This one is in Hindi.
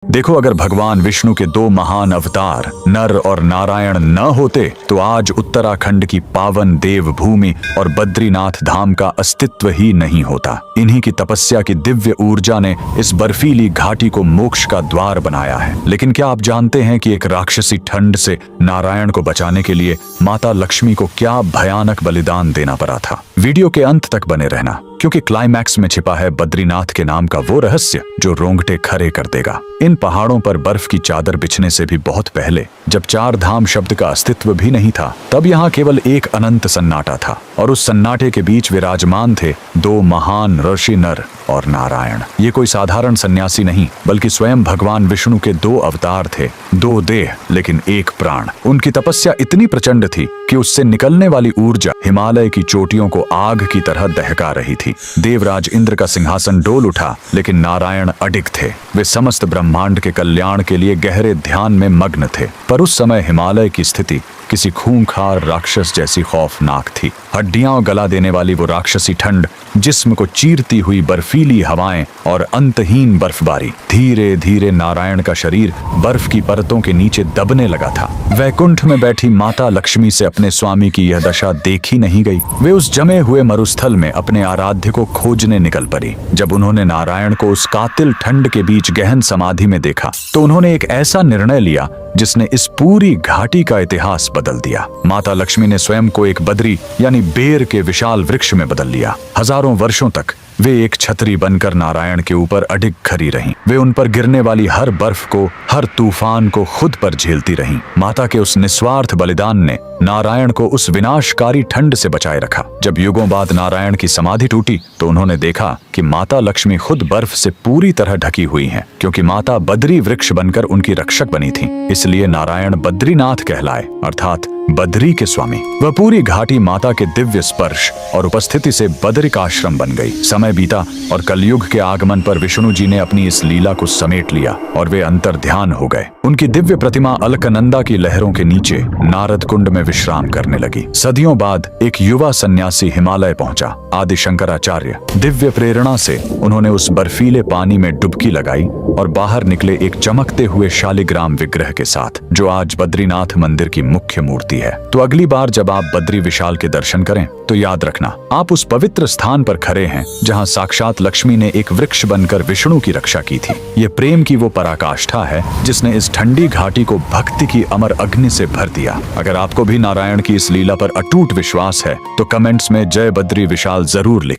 देखो, अगर भगवान विष्णु के दो महान अवतार नर और नारायण न होते तो आज उत्तराखंड की पावन देवभूमि और बद्रीनाथ धाम का अस्तित्व ही नहीं होता। इन्हीं की तपस्या की दिव्य ऊर्जा ने इस बर्फीली घाटी को मोक्ष का द्वार बनाया है। लेकिन क्या आप जानते हैं कि एक राक्षसी ठंड से नारायण को बचाने के लिए माता लक्ष्मी को क्या भयानक बलिदान देना पड़ा था? वीडियो के अंत तक बने रहना, क्योंकि क्लाइमैक्स में छिपा है बद्रीनाथ के नाम का वो रहस्य जो रोंगटे खड़े कर देगा। इन पहाड़ों पर बर्फ की चादर बिछने से भी बहुत पहले, जब चार धाम शब्द का अस्तित्व भी नहीं था, तब यहाँ केवल एक अनंत सन्नाटा था, और उस सन्नाटे के बीच विराजमान थे दो महान ऋषि नर और नारायण। ये कोई साधारण सन्यासी नहीं, बल्कि स्वयं भगवान विष्णु के दो अवतार थे, दो देह लेकिन एक प्राण। उनकी तपस्या इतनी प्रचंड थी कि उससे निकलने वाली ऊर्जा हिमालय की चोटियों को आग की तरह दहका रही थी। देवराज इंद्र का सिंहासन डोल उठा, लेकिन नारायण अडिग थे। वे समस्त ब्रह्मांड के कल्याण के लिए गहरे ध्यान में मग्न थे। पर उस समय हिमालय की स्थिति किसी खूंखार राक्षस जैसी खौफनाक थी। हड्डियां गला देने वाली वो राक्षसी ठंड, जिस्म को चीरती हुई बर्फीली हवाएं और अंतहीन बर्फबारी। धीरे धीरे नारायण का शरीर बर्फ की परतों के नीचे दबने लगा था। वैकुंठ में बैठी माता लक्ष्मी से अपने स्वामी की यह दशा देखी नहीं गई। वे उस जमे हुए मरुस्थल में अपने आराध्य को खोजने निकल पड़ी। जब उन्होंने नारायण को उस कातिल ठंड के बीच गहन समाधि में देखा, तो उन्होंने एक ऐसा निर्णय लिया जिसने इस पूरी घाटी का इतिहास बदल दिया। माता लक्ष्मी ने स्वयं को एक बद्री यानी बेर के विशाल वृक्ष में बदल लिया। हजारों वर्षों तक वे एक छतरी बनकर नारायण के ऊपर अडिग खड़ी रहीं। वे उन पर गिरने वाली हर बर्फ को, हर तूफान को खुद पर झेलती रहीं। माता के उस निस्वार्थ बलिदान ने नारायण को उस विनाशकारी ठंड से बचाए रखा। जब युगों बाद नारायण की समाधि टूटी, तो उन्होंने देखा कि माता लक्ष्मी खुद बर्फ से पूरी तरह ढकी हुई हैं, क्योंकि माता बद्री वृक्ष बनकर उनकी रक्षक बनी थी। इसलिए नारायण बद्रीनाथ कहलाए, अर्थात बद्री के स्वामी। वह पूरी घाटी माता के दिव्य स्पर्श और उपस्थिति से बद्रिकाश्रम बन गई। समय बीता और कलयुग के आगमन पर विष्णु जी ने अपनी इस लीला को समेट लिया और वे अंतर ध्यान हो गए। उनकी दिव्य प्रतिमा अलकनंदा की लहरों के नीचे नारद कुंड में विश्राम करने लगी। सदियों बाद एक युवा सन्यासी हिमालय पहुंचा, आदि शंकराचार्य। दिव्य प्रेरणा से उन्होंने उस बर्फीले पानी में डुबकी लगाई और बाहर निकले एक चमकते हुए शालिग्राम विग्रह के साथ, जो आज बद्रीनाथ मंदिर की मुख्य मूर्ति है। तो अगली बार जब आप बद्री विशाल के दर्शन करें, तो याद रखना, आप उस पवित्र स्थान पर खड़े हैं जहां साक्षात लक्ष्मी ने एक वृक्ष बनकर विष्णु की रक्षा की थी। ये प्रेम की वो पराकाष्ठा है जिसने इस ठंडी घाटी को भक्ति की अमर अग्नि से भर दिया। अगर आपको भी नारायण की इस लीला पर अटूट विश्वास है, तो कमेंट्स में जय बद्री विशाल जरूर लिखें।